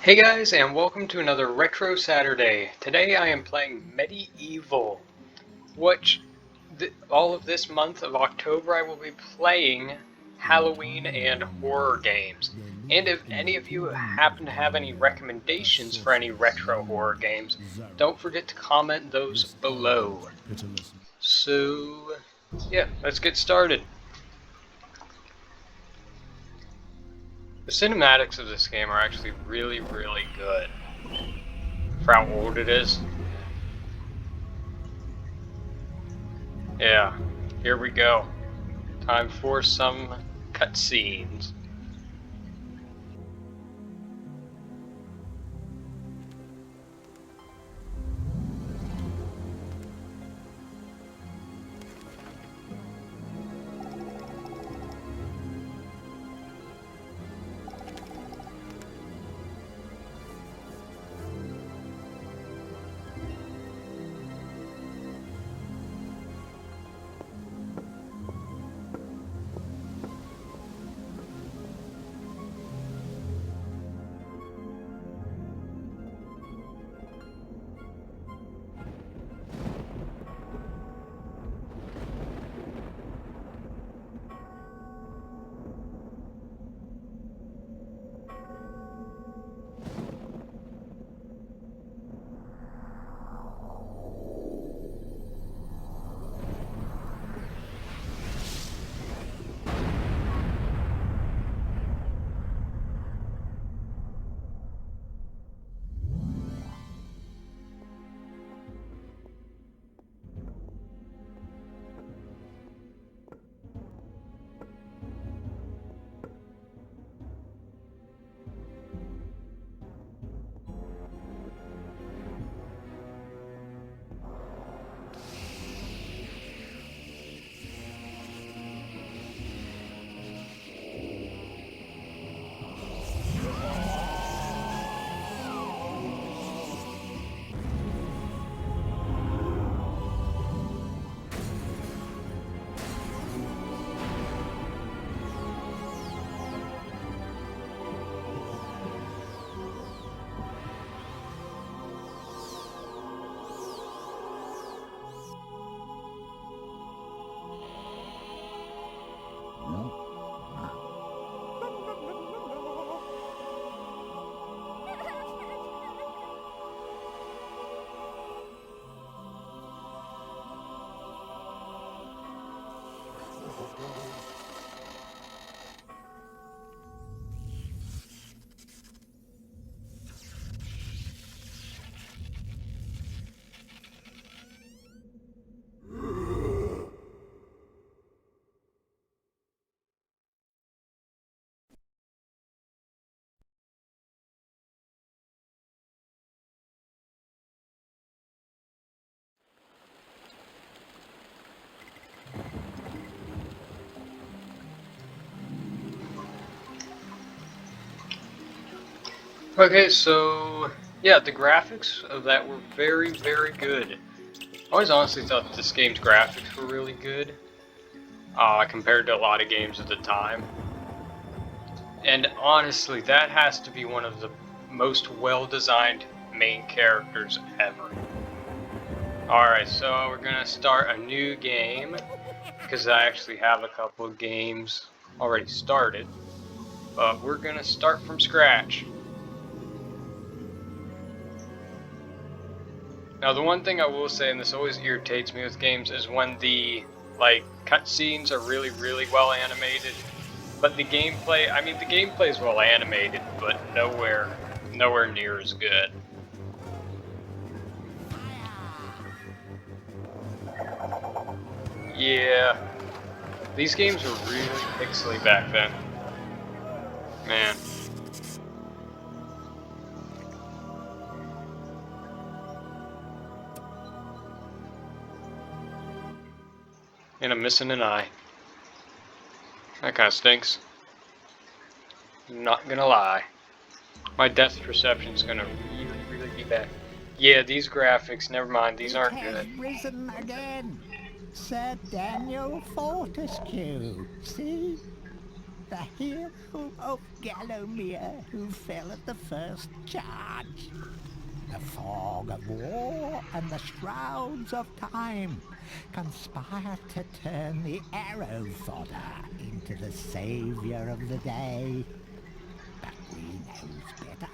Hey guys, and welcome to another Retro Saturday. Today I am playing MediEvil, which all of this month of October I will be playing Halloween and horror games. And if any of you happen to have any recommendations for any retro horror games, don't forget to comment those below. So, yeah, let's get started. The cinematics of this game are actually really good for how old it is. Yeah, here we go. Time for some cutscenes. Okay, so yeah, the graphics of that were very good. I always honestly thought this game's graphics were really good, compared to a lot of games at the time. And honestly, that has to be one of the most well-designed main characters ever. Alright, so we're gonna start a new game, because I actually have a couple of games already started, but we're gonna start from scratch. Now the one thing I will say, and this always irritates me with games, is when the cutscenes are really well animated, but the gameplay, I mean the gameplay is well animated, but nowhere near as good. Yeah, these games were really pixely back then. Man. And I'm missing an eye. That kind of stinks. Not gonna lie. My depth perception's gonna really be bad. Yeah, these graphics, never mind, these aren't good. Risen again, Sir Daniel Fortescue. See? the hero of Gallowmere who fell at the first charge. The fog of war and the shrouds of time conspire to turn the arrow fodder into the saviour of the day. But we knows better.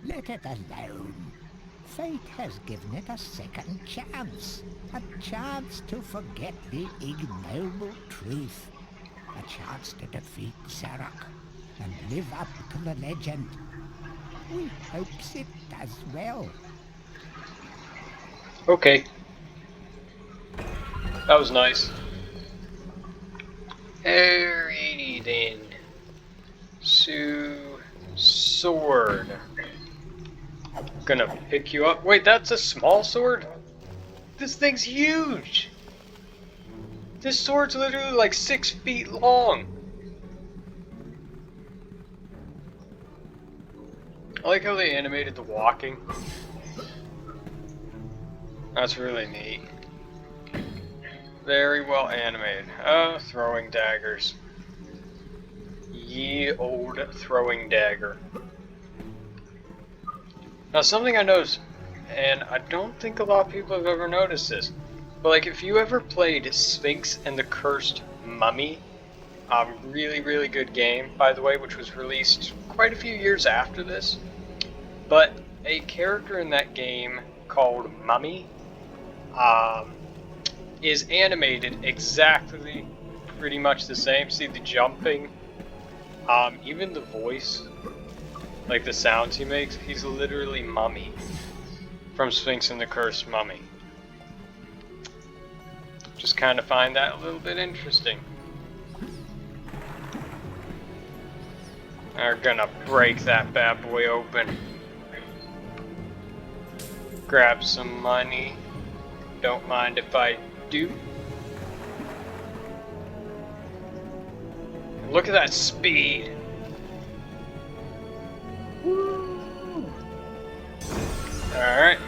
Let it alone. Fate has given it a second chance. A chance to forget the ignoble truth. A chance to defeat Zarok and live up to the legend. We hopes it does well. Okay. That was nice. Alrighty then. So, sword. Gonna pick you up. Wait, that's a small sword? This thing's huge! This sword's literally like 6 feet long. I like how they animated the walking. That's really neat. Very well animated. Oh, throwing daggers. Ye old throwing dagger. Now something I noticed, and I don't think a lot of people have ever noticed this, but like if you ever played Sphinx and the Cursed Mummy, really good game, by the way, which was released quite a few years after this, but a character in that game called Mummy is animated exactly pretty much the same. See the jumping, even the voice, like the sounds he makes, he's literally Mummy from Sphinx and the Cursed Mummy. Just kind of find that a little bit interesting. We're gonna break that bad boy open. Grab some money. Don't mind if I do. Look at that speed. Woo. Alright.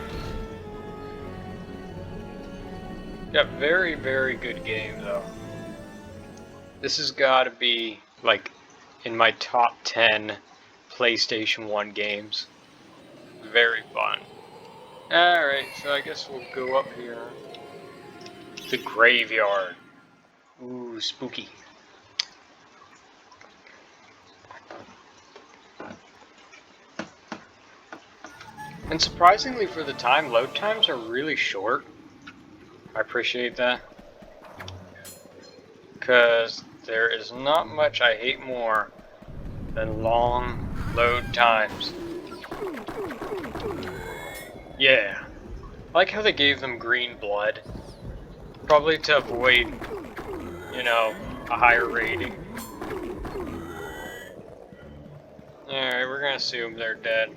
Got very good game though. This has got to be like in my top 10 PlayStation 1 games. Very fun. Alright, so I guess we'll go up here. The graveyard. Ooh, spooky. And surprisingly for the time, load times are really short. I appreciate that. Because there is not much I hate more than long load times. Yeah. I like how they gave them green blood. Probably to avoid, you know, a higher rating. Alright, we're gonna assume they're dead.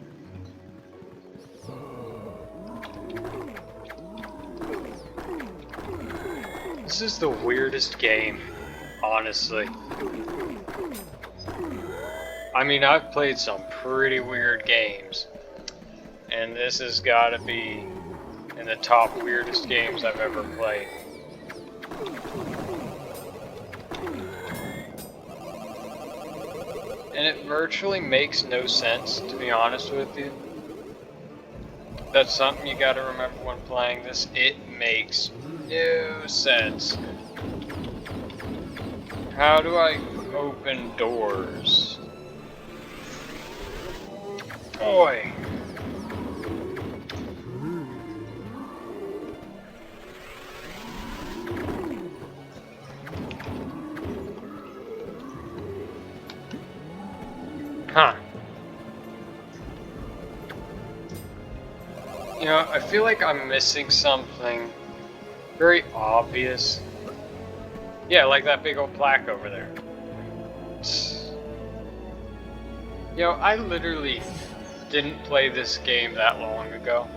This is the weirdest game, honestly. I mean, I've played some pretty weird games, and this has got to be in the top weirdest games I've ever played. And it virtually makes no sense, to be honest with you. That's something you gotta remember when playing this. It makes no sense. How do I open doors? Boy. Huh. You know, I feel like I'm missing something very obvious. Yeah, like that big old plaque over there. You know, I literally didn't play this game that long ago.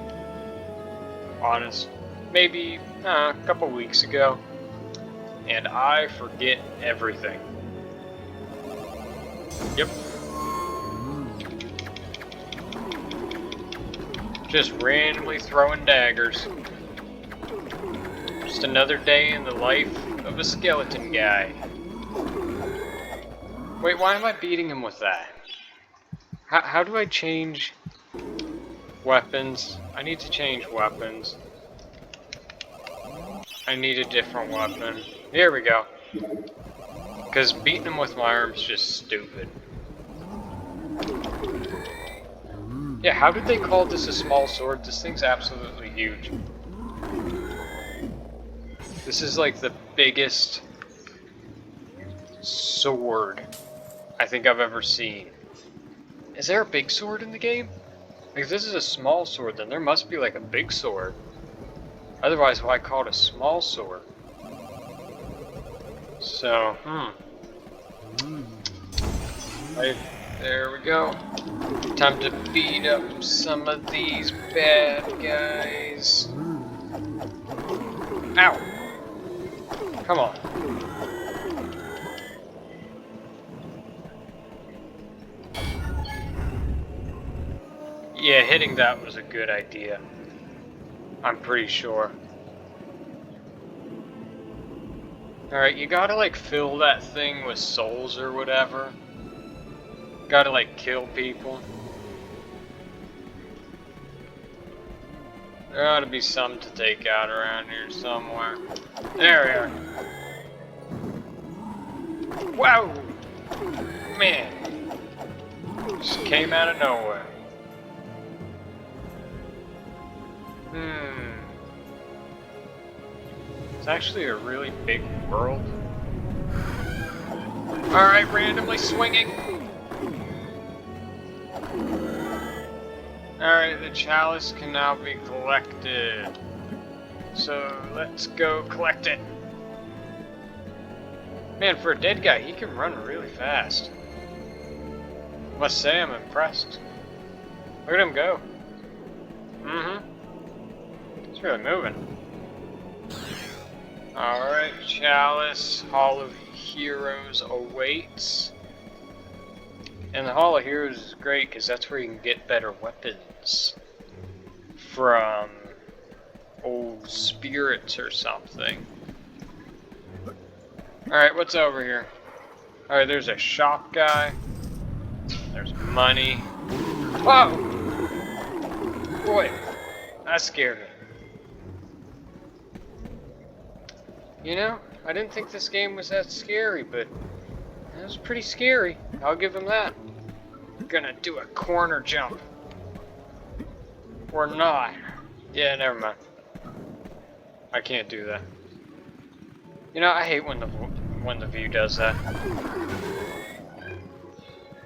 Honest. Maybe a couple weeks ago. And I forget everything. Yep. Just randomly throwing daggers. Just another day in the life of a skeleton guy. Wait, why am I beating him with that? How do I change weapons? I need to change weapons. I need a different weapon. Here we go. Because beating him with my arm's just stupid. Yeah, how did they call this a small sword? This thing's absolutely huge. This is like the biggest sword I think I've ever seen. Is there a big sword in the game? Like, if this is a small sword, then there must be like a big sword. Otherwise, why call it a small sword? So, right, there we go. Time to beat up some of these bad guys. Ow! Come on. Yeah, hitting that was a good idea. I'm pretty sure. Alright, you gotta like fill that thing with souls or whatever. Gotta like kill people. There ought to be some to take out around here somewhere. There we are. Wow! Man. Just came out of nowhere. It's actually a really big world. Alright, randomly swinging. Alright, the chalice can now be collected. So, let's go collect it. Man, for a dead guy, he can run really fast. Must say I'm impressed. Look at him go. He's really moving. Alright, chalice, Hall of Heroes awaits. And the Hall of Heroes is great because that's where you can get better weapons from old spirits or something. Alright, what's over here? Alright, there's a shop guy. There's money. Whoa! Boy, that scared me. You know, I didn't think this game was that scary, but it was pretty scary. I'll give him that. Gonna do a corner jump. Or not. Yeah, never mind. I can't do that. You know, I hate when the view does that.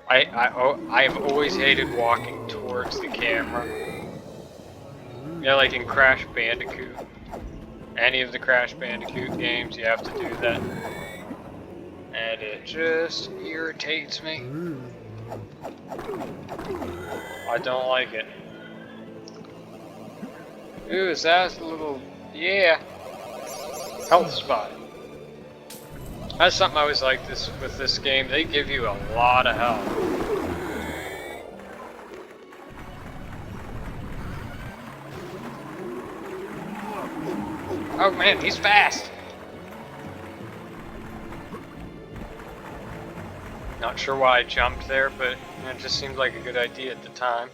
I have always hated walking towards the camera. Yeah, like in Crash Bandicoot. Any of the Crash Bandicoot games, you have to do that. And it just irritates me. I don't like it. Ooh, is that a little... yeah. Health spot. That's something I always like with this game. They give you a lot of health. Oh man, he's fast! Not sure why I jumped there, but it just seemed like a good idea at the time.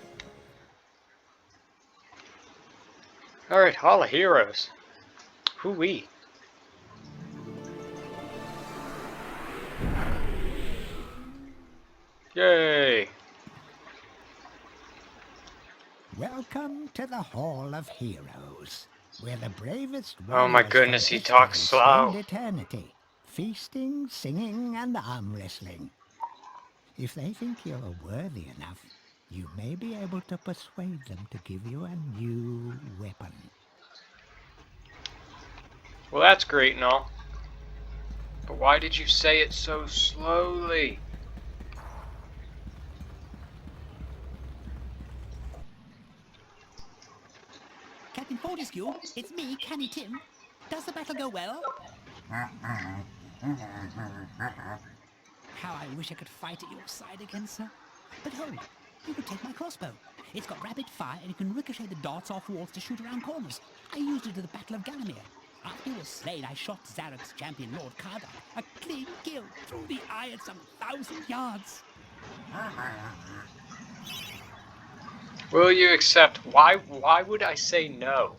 Alright, Hall of Heroes. Hoo-wee. Yay! Welcome to the Hall of Heroes, where the bravest Oh my goodness, he talks slow. Eternity, feasting, singing, and arm wrestling. If they think you're worthy enough, you may be able to persuade them to give you a new weapon. Well, that's great and all. But why did you say it so slowly? Captain Fortescue, it's me, Canny Tim. Does the battle go well? How I wish I could fight at your side again, sir. But hold, you could take my crossbow. It's got rapid fire and it can ricochet the darts off walls to shoot around corners. I used it at the Battle of Gallowmere. After he was slain, I shot Zarok's champion, Lord Kardak, a clean kill through the eye at some 1,000 yards. Will you accept? Why would I say no?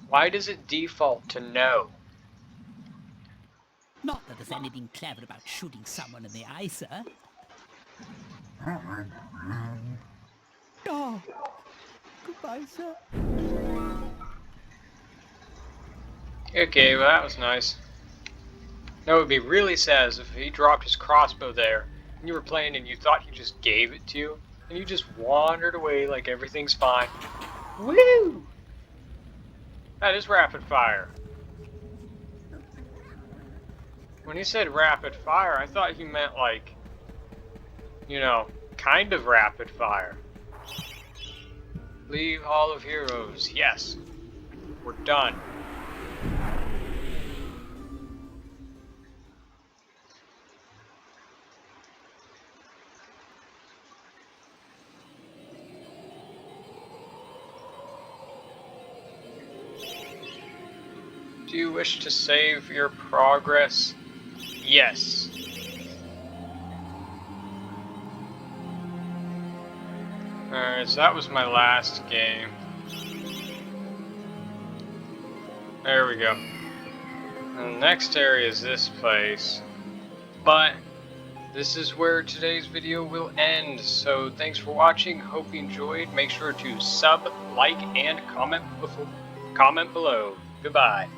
Why does it default to no? Not that there's anything clever about shooting someone in the eye, sir. Oh, goodbye, sir. Okay, well that was nice. That would be really sad is if he dropped his crossbow there, and you were playing and you thought he just gave it to you, and you just wandered away like everything's fine. Woo! That is rapid fire. When he said rapid fire, I thought he meant like, you know, kind of rapid fire. Leave Hall of Heroes. Yes. We're done. Do you wish to save your progress? Yes. Alright, so that was my last game. There we go. And the next area is this place. But this is where today's video will end. So thanks for watching. Hope you enjoyed. Make sure to sub, like, and comment below. Goodbye.